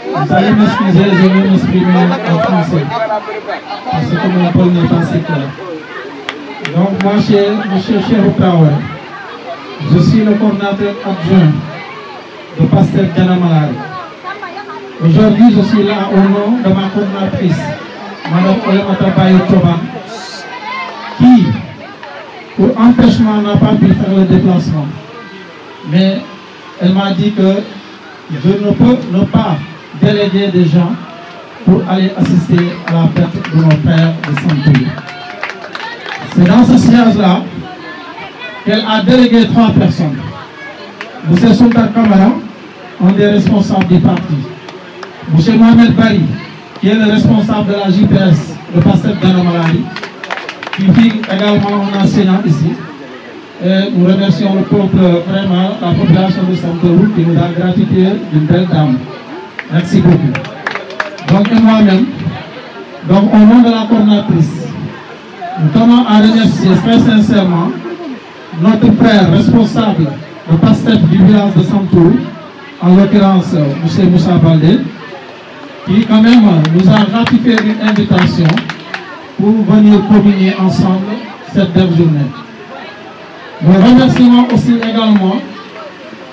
Vous allez m'excuser, je vais m'exprimer en français. Parce que mon pôle n'est pas assez clair. Donc, moi, monsieur Cheikh Traoré, je suis le coordinateur adjoint de Pasteur Diana Malari. Aujourd'hui, je suis là au nom de ma coordinatrice, Mme Olemata Bayo Toban, qui, pour empêchement, n'a pas pu faire le déplacement. Mais elle m'a dit que je ne peux ne pas déléguer des gens pour aller assister à la fête de nos frères de Santoul. C'est dans ce siège-là qu'elle a délégué 3 personnes. M. Sultan Kamara, un des responsables du parti. M. Mohamed Bari, qui est le responsable de la JPS, le pasteur Diana Malari, qui fut également un enseignant ici. Et nous remercions le peuple, vraiment, la population de Santoul qui nous a gratifié d'une belle dame. Merci beaucoup. Donc, et moi-même, donc au nom de la coordinatrice, nous tenons à remercier très sincèrement notre frère responsable, le pasteur du village de Santoul, en l'occurrence M. Moussa Baldé, qui quand même nous a ratifié une invitation pour venir communier ensemble cette belle journée. Nous remercions aussi également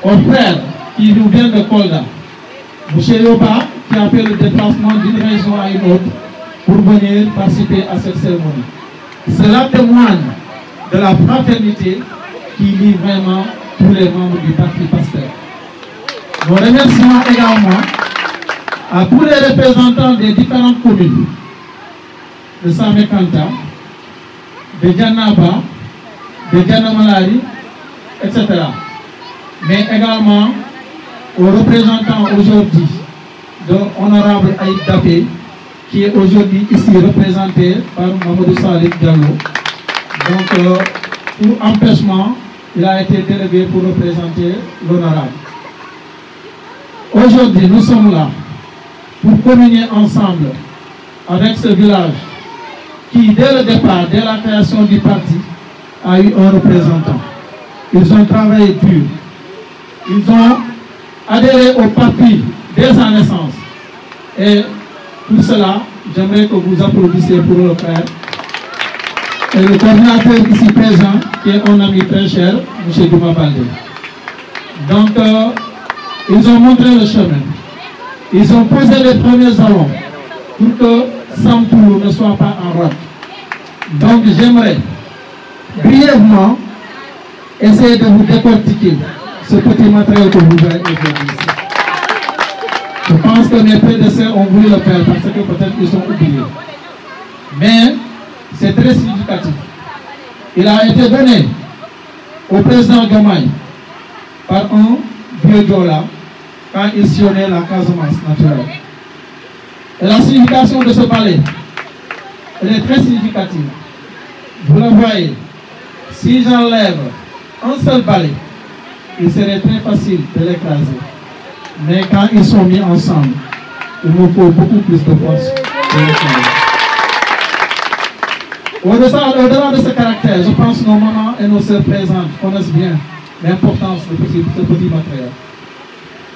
aux frères qui nous viennent de Kolda, M. Yoba qui a fait le déplacement d'une région à une autre pour venir participer à cette cérémonie. Cela témoigne de la fraternité qui lie vraiment tous les membres du parti Pasteur. Nous remercions également à tous les représentants des différentes communes de Samekanta, de Djanaba, de Diana Malari, etc. Mais également aux représentants aujourd'hui de l'honorable Aïd Dapé, qui est aujourd'hui ici représenté par Mamadou Salih Diallo. Donc, pour empêchement, il a été délégué pour représenter l'honorable. Aujourd'hui, nous sommes là pour communier ensemble avec ce village qui, dès le départ, dès la création du parti, a eu un représentant. Ils ont travaillé dur. Ils ont adhéré au parti dès sa naissance. Et pour cela, j'aimerais que vous applaudissiez pour le faire. Et le coordinateur ici présent, qui est un ami très cher, M. Douma Baldé. Donc, ils ont montré le chemin. Ils ont posé les premiers jalons pour que Santoul ne soit pas en route. Donc, j'aimerais brièvement essayer de vous décortiquer ce petit matériel que vous verrez aujourd'hui. Je pense que mes prédécesseurs ont voulu le faire parce que peut-être ils sont oubliés. Mais c'est très significatif. Il a été donné au président Diomaye par un vieux Diola quand il sillonnait la Casamance naturelle. Et la signification de ce palais, elle est très significative. Vous le voyez, si j'enlève un seul balai, il serait très facile de l'écraser. Mais quand ils sont mis ensemble, il nous faut beaucoup plus de force pour l'écraser. Au-delà de ce caractère, je pense que nos mamans et nos sœurs présentes connaissent bien l'importance de ce petit matériel.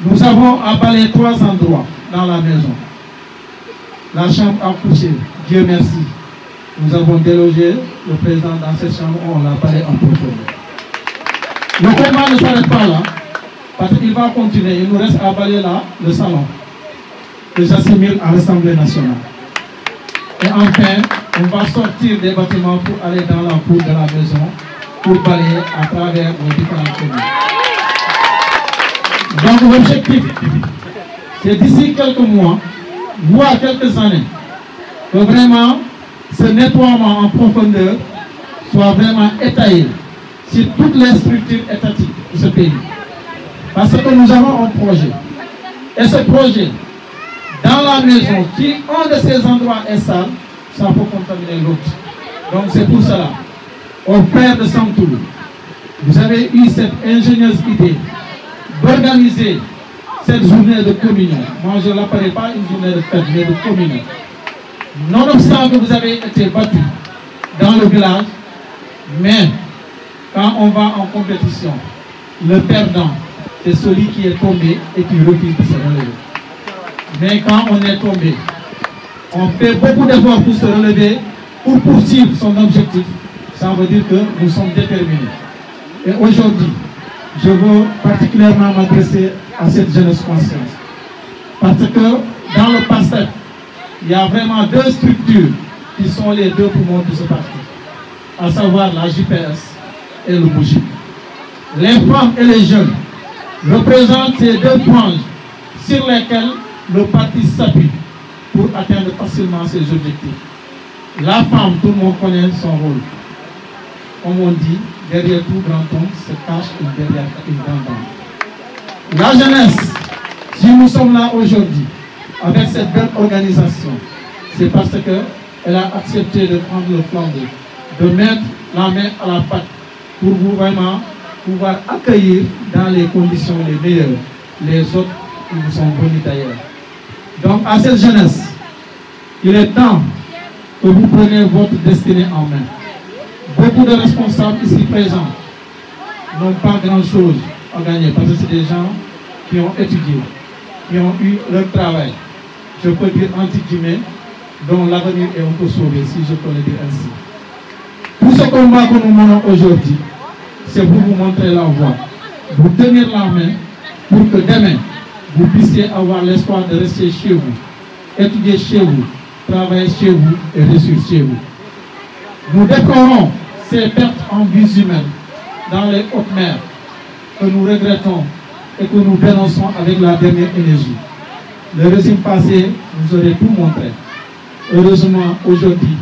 Nous avons à balayer 3 endroits dans la maison. La chambre à coucher, Dieu merci. Nous avons délogé le président dans cette chambre, on l'a balayé en profondeur. Le combat ne s'arrête pas là, parce qu'il va continuer. Il nous reste à balayer là le salon que j'assimile à l'Assemblée nationale. Et enfin, on va sortir des bâtiments pour aller dans la cour de la maison pour balayer à travers les différentes communes. Donc l'objectif, c'est d'ici quelques mois, voire quelques années, que vraiment ce nettoiement en profondeur soit vraiment étayé sur toutes les structures étatiques de ce pays. Parce que nous avons un projet. Et ce projet, dans la maison, si un de ces endroits est sale, ça peut contaminer l'autre. Donc c'est pour cela, aux frères de Santoul, vous avez eu cette ingénieuse idée d'organiser cette journée de communion. Moi je ne l'appelais pas une journée de fête, mais de communion. Nonobstant que vous avez été battus dans le village, mais quand on va en compétition, le perdant, c'est celui qui est tombé et qui refuse de se relever. Mais quand on est tombé, on fait beaucoup d'efforts pour se relever, pour poursuivre son objectif. Ça veut dire que nous sommes déterminés. Et aujourd'hui, je veux particulièrement m'adresser à cette jeunesse consciente. Parce que dans le PASTEF, il y a vraiment deux structures qui sont les deux poumons de ce parti, à savoir la JPS et le MOUJIP. Les femmes et les jeunes représentent ces deux franges sur lesquelles le parti s'appuie pour atteindre facilement ses objectifs. La femme, tout le monde connaît son rôle. Comme on dit, derrière tout grand homme se cache derrière une grande dame. La jeunesse, si nous sommes là aujourd'hui, avec cette belle organisation, c'est parce qu'elle a accepté de prendre le flambeau, de mettre la main à la pâte pour vous vraiment pouvoir accueillir dans les conditions les meilleures les autres qui vous sont venus d'ailleurs. Donc à cette jeunesse, il est temps que vous preniez votre destinée en main. Beaucoup de responsables ici présents n'ont pas grand-chose à gagner parce que c'est des gens qui ont étudié, qui ont eu leur travail. Je peux dire entre guillemets, dont l'avenir est un peu sauvé, si je peux le dire ainsi. Tout ce combat que nous menons aujourd'hui, c'est pour vous montrer la voie, vous tenir la main pour que demain, vous puissiez avoir l'espoir de rester chez vous, étudier chez vous, travailler chez vous et réussir chez vous. Nous déplorons ces pertes en vies humaines dans les hautes mers que nous regrettons et que nous dénonçons avec la dernière énergie. Le régime passé nous aurait tout montré. Heureusement, aujourd'hui,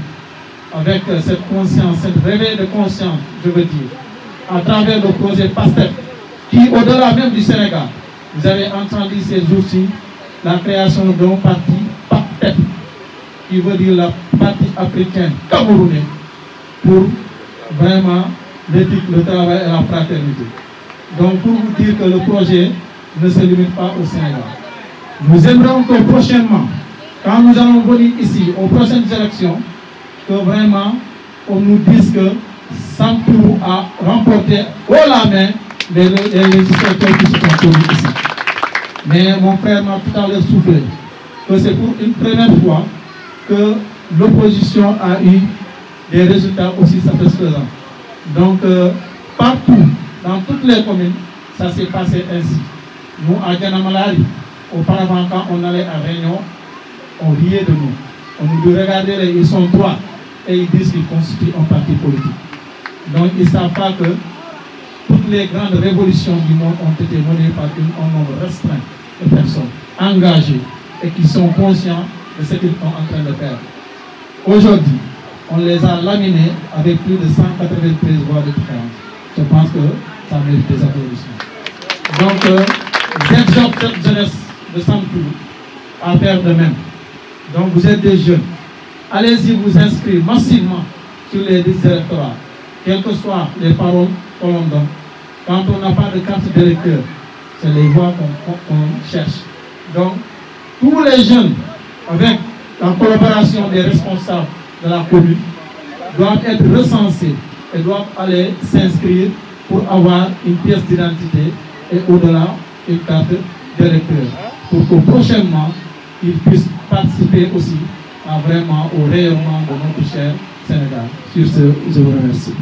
avec cette conscience, cette réveil de conscience, je veux dire, à travers le projet PASTEF, qui, au-delà même du Sénégal, vous avez entendu ces jours-ci la création d'un parti PASTEF, qui veut dire la partie africaine camerounais, pour vraiment l'éthique, le travail et la fraternité. Donc, pour vous dire que le projet ne se limite pas au Sénégal. Nous aimerions que prochainement, quand nous allons venir ici aux prochaines élections, que vraiment on nous dise que Sampou a remporté haut la main les législateurs qui se sont connus ici. Mais mon frère m'a tout à l'heure soufflé que c'est pour une première fois que l'opposition a eu des résultats aussi satisfaisants. Donc, partout, dans toutes les communes, ça s'est passé ainsi. Nous, à Dianamalari, auparavant, quand on allait à Réunion, on riait de nous. On nous dit, regardez, ils sont trois. Et ils disent qu'ils constituent un parti politique. Donc, ils ne savent pas que toutes les grandes révolutions du monde ont été menées par un nombre restreint de personnes engagées et qui sont conscients de ce qu'ils sont en train de faire. Aujourd'hui, on les a laminés avec plus de 193 voix de différence. Je pense que ça mérite des applaudissements. Donc, j'exhorte cette jeunesse de Sampou à faire de même. Donc, vous êtes des jeunes. Allez-y vous inscrire massivement sur les listes électorales, quelles que soient les paroles qu'on donne. Quand on n'a pas de carte d'électeur, c'est les voix qu'on cherche. Donc, tous les jeunes, avec la collaboration des responsables de la commune, doivent être recensés et doivent aller s'inscrire pour avoir une pièce d'identité et au-delà une carte d'électeur. Pour que prochainement, ils puissent participer aussi vraiment au rayonnement de notre cher Sénégal. Sur ce, je vous remercie.